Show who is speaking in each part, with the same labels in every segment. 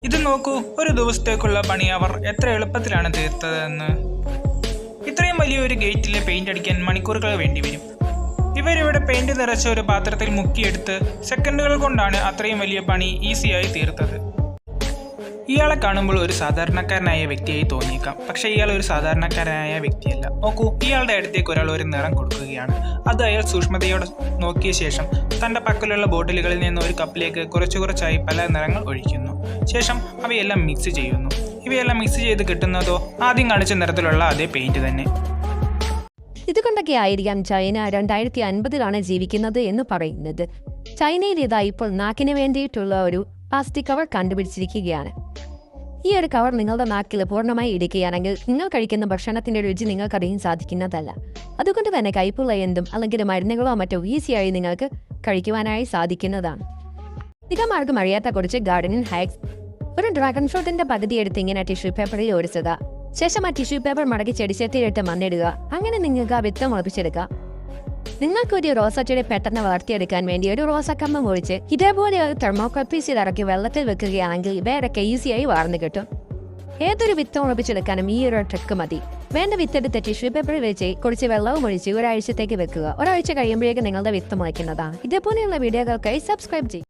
Speaker 1: ഇത് നോക്കൂ, ഒരു ദിവസത്തേക്കുള്ള പണി അവർ എത്ര എളുപ്പത്തിലാണ് തീർത്തതെന്ന്. ഇത്രയും വലിയൊരു ഗേറ്റിലെ പെയിന്റ് അടിക്കാൻ മണിക്കൂറുകൾ വേണ്ടിവരും. ഇവരിവിടെ പെയിന്റ് നിറച്ച ഒരു പാത്രത്തിൽ മുക്കിയെടുത്ത് സെക്കൻഡുകൾ കൊണ്ടാണ് അത്രയും വലിയ പണി ഈസിയായി തീർത്തത്. ഇയാളെ കാണുമ്പോൾ ഒരു സാധാരണക്കാരനായ വ്യക്തിയായി തോന്നിയേക്കാം, പക്ഷേ ഇയാൾ ഒരു സാധാരണക്കാരനായ വ്യക്തിയല്ല. നോക്കൂ, ഇയാളുടെ അടുത്തേക്ക് ഒരാൾ ഒരു നിറം കൊടുക്കുകയാണ്. അത് അയാൾ സൂക്ഷ്മതയോടെ നോക്കിയ ശേഷം തൻ്റെ പക്കലുള്ള ബോട്ടിലുകളിൽ നിന്ന് ഒരു കപ്പിലേക്ക് കുറച്ചായി പല നിറങ്ങൾ ഒഴിക്കുന്നു. ശേഷം അവയെല്ലാം മിക്സ് ചെയ്യുന്നു. ഇവയെല്ലാം മിക്സ് ചെയ്ത് കിട്ടുന്നതോ ആദ്യം കാണിച്ച നിറത്തിലുള്ള അതേ പെയിന്റ് തന്നെ.
Speaker 2: ഇതുകൊണ്ടൊക്കെ ആയിരിക്കാം ചൈന 2050 ജീവിക്കുന്നത് എന്ന് പറയുന്നത്. ചൈനയിൽ ഇതാ ഇപ്പോൾ നാക്കിന് വേണ്ടിയിട്ടുള്ള ഒരു പ്ലാസ്റ്റിക് കവർ കണ്ടുപിടിച്ചിരിക്കുകയാണ്. ഈ ഒരു കവർ നിങ്ങളുടെ നാക്കിൽ പൂർണ്ണമായി ഇടിക്കുകയാണെങ്കിൽ നിങ്ങൾ കഴിക്കുന്ന ഭക്ഷണത്തിന്റെ രുചി നിങ്ങൾക്കറിയാൻ സാധിക്കുന്നതല്ല. അതുകൊണ്ട് തന്നെ കയ്പുള്ള എന്തും അല്ലെങ്കിൽ മരുന്നുകളോ മറ്റോ ഈസിയായി നിങ്ങൾക്ക് കഴിക്കുവാനായി സാധിക്കുന്നതാണ്. അധികമാർക്കും അറിയാത്ത കുറച്ച് ഗാർഡനിങ് ഹാക്സ്. ഒരു ഡ്രാഗൺ ഫ്രൂട്ടിന്റെ പകുതി എടുത്ത് ഇങ്ങനെ ടിഷ്യൂ പേപ്പറിൽ ഒടിച്ചത്. ശേഷം ആ ടിഷ്യൂ പേപ്പർ മടക്കി ചെടിച്ചട്ടിയിലിട്ട് മണ്ണിടുക. അങ്ങനെ നിങ്ങൾക്ക് ആ വിത്ത് മുളപ്പിച്ചെടുക്കുക. നിങ്ങൾക്കൊരു റോസാച്ചെടി പെട്ടെന്ന് വളർത്തിയെടുക്കാൻ വേണ്ടി ഒരു റോസാക്കമ്പ് മുറിച്ച് ഇതേപോലെ ഒരു തെർമോക്കോൾ പീസിൽ ഇറക്കി വെള്ളത്തിൽ വെക്കുകയാണെങ്കിൽ ഇവയൊക്കെ ഈസിയായി വളർന്നു കിട്ടും. ഏതൊരു വിത്ത് മുളപ്പിച്ചെടുക്കാനും ഈ ഒരു ട്രിക്ക് മതി. വേണ്ട വിത്തെടുത്ത് ടിഷ്യൂ പേപ്പറിൽ വെച്ച് കുറച്ച് വെള്ളവും ഒഴിച്ച് ഒരാഴ്ചത്തേക്ക് വെക്കുക. ഒരാഴ്ച കഴിയുമ്പോഴേക്കും നിങ്ങളുടെ വിത്ത് മുളയ്ക്കുന്നതാണ്. ഇതേപോലെയുള്ള വീഡിയോകൾക്കായി സബ്സ്ക്രൈബ് ചെയ്യും.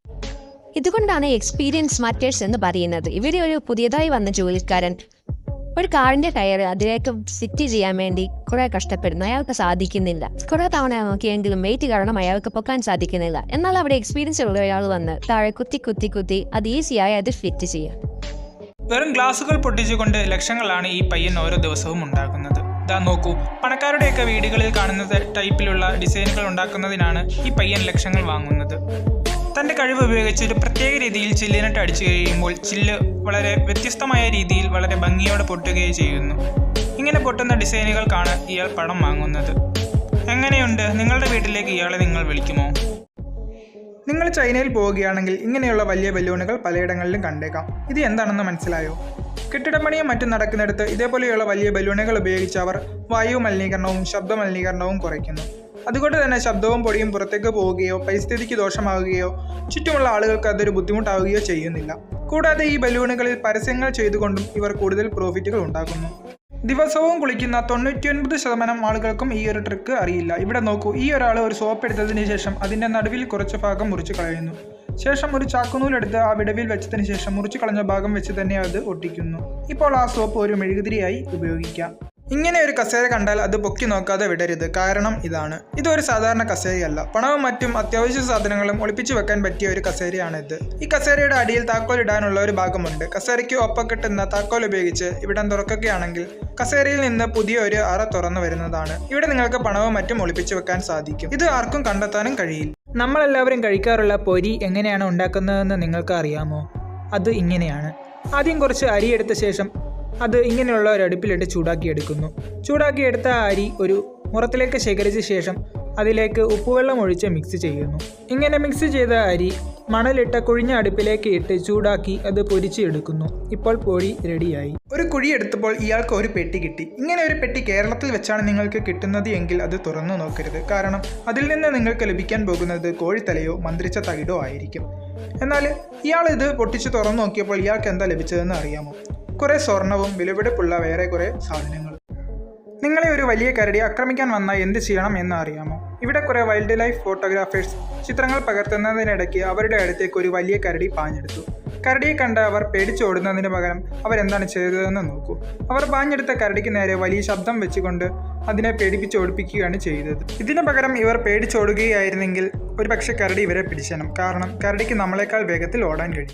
Speaker 2: ഇതുകൊണ്ടാണ് എക്സ്പീരിയൻസ് മാറ്റേഴ്സ് എന്ന് പറയുന്നത്. ഇവിടെ ഒരു പുതിയതായി വന്ന ജോലിക്കാരൻ ഒരു കാറിന്റെ ടയർ അതിലേക്ക് ഫിറ്റ് ചെയ്യാൻ വേണ്ടി കുറെ കഷ്ടപ്പെടുന്നു. അയാൾക്ക് സാധിക്കുന്നില്ല. കുറെ തവണ നോക്കിയെങ്കിലും വെയിറ്റ് കാരണം അയാൾക്ക് പൊക്കാൻ സാധിക്കുന്നില്ല. എന്നാൽ അവിടെ എക്സ്പീരിയൻസ് ഉള്ള ഒരാൾ വന്ന് താഴെ കുത്തി അത് ഈസിയായി അത് ഫിറ്റ് ചെയ്യാം.
Speaker 1: വെറും ഗ്ലാസുകൾ പൊട്ടിച്ചുകൊണ്ട് ലക്ഷങ്ങളാണ് ഈ പയ്യൻ ഓരോ ദിവസവും ഉണ്ടാക്കുന്നത്. ഇതാ നോക്കൂ, പണക്കാരുടെയൊക്കെ വീടുകളിൽ കാണുന്നത് ടൈപ്പിലുള്ള ഡിസൈനുകൾ ഉണ്ടാക്കുന്നതിനാണ് ഈ പയ്യൻ ലക്ഷങ്ങൾ വാങ്ങുന്നത്. തൻ്റെ കഴിവ് ഉപയോഗിച്ച് ഒരു പ്രത്യേക രീതിയിൽ ചില്ലിനിട്ട് അടിച്ചു കഴിയുമ്പോൾ ചില്ല് വളരെ വ്യത്യസ്തമായ രീതിയിൽ വളരെ ഭംഗിയോടെ പൊട്ടുകയും ചെയ്യുന്നു. ഇങ്ങനെ പൊട്ടുന്ന ഡിസൈനുകൾക്കാണ് ഇയാൾ പണം വാങ്ങുന്നത്. എങ്ങനെയുണ്ട്? നിങ്ങളുടെ വീട്ടിലേക്ക് ഇയാളെ നിങ്ങൾ വിളിക്കുമോ? നിങ്ങൾ ചൈനയിൽ പോവുകയാണെങ്കിൽ ഇങ്ങനെയുള്ള വലിയ ബലൂണുകൾ പലയിടങ്ങളിലും കണ്ടേക്കാം. ഇത് എന്താണെന്ന് മനസ്സിലായോ? കെട്ടിടപ്പണിയും മറ്റും നടക്കുന്നിടത്ത് ഇതേപോലെയുള്ള വലിയ ബലൂണുകൾ ഉപയോഗിച്ച് അവർ വായു മലിനീകരണവും ശബ്ദ മലിനീകരണവും കുറയ്ക്കുന്നു. അതുകൊണ്ട് തന്നെ ശബ്ദവും പൊടിയും പുറത്തേക്ക് പോവുകയോ പരിസ്ഥിതിക്ക് ദോഷമാവുകയോ ചുറ്റുമുള്ള ആളുകൾക്ക് അതൊരു ബുദ്ധിമുട്ടാവുകയോ ചെയ്യുന്നില്ല. കൂടാതെ ഈ ബലൂണുകളിൽ പരസ്യങ്ങൾ ചെയ്തുകൊണ്ടും ഇവർ കൂടുതൽ പ്രോഫിറ്റുകൾ ഉണ്ടാക്കുന്നു. ദിവസവും കുളിക്കുന്ന 99% ആളുകൾക്കും ഈ ഒരു ട്രിക്ക് അറിയില്ല. ഇവിടെ നോക്കൂ, ഈ ഒരാൾ ഒരു സോപ്പ് എടുത്തതിന് ശേഷം അതിൻ്റെ നടുവിൽ കുറച്ച് ഭാഗം മുറിച്ച് കളയുന്നു. ശേഷം ഒരു ചാക്കുനൂലെടുത്ത് ആ വിടവിൽ വെച്ചതിന് ശേഷം മുറിച്ച് കളഞ്ഞ ഭാഗം വെച്ച് തന്നെ അത് ഒട്ടിക്കുന്നു. ഇപ്പോൾ ആ സോപ്പ് ഒരു മെഴുകുതിരിയായി ഉപയോഗിക്കാം. ഇങ്ങനെ ഒരു കസേര കണ്ടാൽ അത് പൊക്കി നോക്കാതെ വിടരുത്. കാരണം ഇതൊരു സാധാരണ കസേരയല്ല. പണവും മറ്റും അത്യാവശ്യ സാധനങ്ങളും ഒളിപ്പിച്ചു വെക്കാൻ പറ്റിയ ഒരു കസേരയാണിത്. ഈ കസേരയുടെ അടിയിൽ താക്കോൽ ഇടാനുള്ള ഒരു ഭാഗമുണ്ട്. കസേരയ്ക്ക് ഒപ്പം കിട്ടുന്ന താക്കോൽ ഉപയോഗിച്ച് ഇവിടം തുറക്കുകയാണെങ്കിൽ കസേരയിൽ നിന്ന് പുതിയ ഒരു അറ തുറന്നു വരുന്നതാണ്. ഇവിടെ നിങ്ങൾക്ക് പണവും മറ്റും ഒളിപ്പിച്ചു വെക്കാൻ സാധിക്കും. ഇത് ആർക്കും കണ്ടെത്താനും കഴിയില്ല. നമ്മളെല്ലാവരും കഴിക്കാറുള്ള പൊരി എങ്ങനെയാണ് ഉണ്ടാക്കുന്നതെന്ന് നിങ്ങൾക്ക് അറിയാമോ? അത് ഇങ്ങനെയാണ്. ആദ്യം കുറച്ച് അരി എടുത്ത ശേഷം അത് ഇങ്ങനെയുള്ള ഒരു അടുപ്പിലിട്ട് ചൂടാക്കിയെടുക്കുന്നു. ചൂടാക്കിയെടുത്ത അരി ഒരു മുറത്തിലേക്ക് ശേഖരിച്ച ശേഷം അതിലേക്ക് ഉപ്പുവെള്ളം ഒഴിച്ച് മിക്സ് ചെയ്യുന്നു. ഇങ്ങനെ മിക്സ് ചെയ്ത അരി മണലിട്ട കുഴിഞ്ഞ അടുപ്പിലേക്ക് ഇട്ട് ചൂടാക്കി അത് പൊരിച്ചെടുക്കുന്നു. ഇപ്പോൾ പൊടി റെഡിയായി. ഒരു കുഴി എടുത്തപ്പോൾ ഇയാൾക്ക് ഒരു പെട്ടി കിട്ടി. ഇങ്ങനെ ഒരു പെട്ടി കേരളത്തിൽ വെച്ചാണ് നിങ്ങൾക്ക് കിട്ടുന്നത് എങ്കിൽ അത് തുറന്നു നോക്കരുത്. കാരണം അതിൽ നിന്ന് നിങ്ങൾക്ക് ലഭിക്കാൻ പോകുന്നത് കോഴിത്തലയോ മന്ത്രിച്ച തകിടോ ആയിരിക്കും. എന്നാൽ ഇയാൾ ഇത് പൊട്ടിച്ച് തുറന്നു നോക്കിയപ്പോൾ ഇയാൾക്ക് എന്താ ലഭിച്ചതെന്ന് അറിയാമോ? കുറെ സ്വർണവും വിലപിടിപ്പുള്ള വേറെ കുറെ സാധനങ്ങൾ. നിങ്ങളെ ഒരു വലിയ കരടി ആക്രമിക്കാൻ വന്നാൽ എന്ത് ചെയ്യണം എന്ന് അറിയാമോ? ഇവിടെ കുറെ വൈൽഡ് ലൈഫ് ഫോട്ടോഗ്രാഫേഴ്സ് ചിത്രങ്ങൾ പകർത്തുന്നതിനിടയ്ക്ക് അവരുടെ അടുത്തേക്ക് ഒരു വലിയ കരടി പാഞ്ഞെടുത്തു. കരടിയെ കണ്ട് അവർ പേടിച്ചോടുന്നതിന് പകരം അവരെന്താണ് ചെയ്തതെന്ന് നോക്കൂ. അവർ പാഞ്ഞെടുത്ത കരടിക്ക് നേരെ വലിയ ശബ്ദം വെച്ചുകൊണ്ട് അതിനെ പേടിപ്പിച്ചോടിപ്പിക്കുകയാണ് ചെയ്തത്. ഇതിനു പകരം ഇവർ പേടിച്ചോടുകയായിരുന്നെങ്കിൽ ഒരു പക്ഷേ കരടി ഇവരെ പിടിച്ചേനും. കാരണം കരടിക്ക് നമ്മളെക്കാൾ വേഗത്തിൽ ഓടാൻ കഴിയും.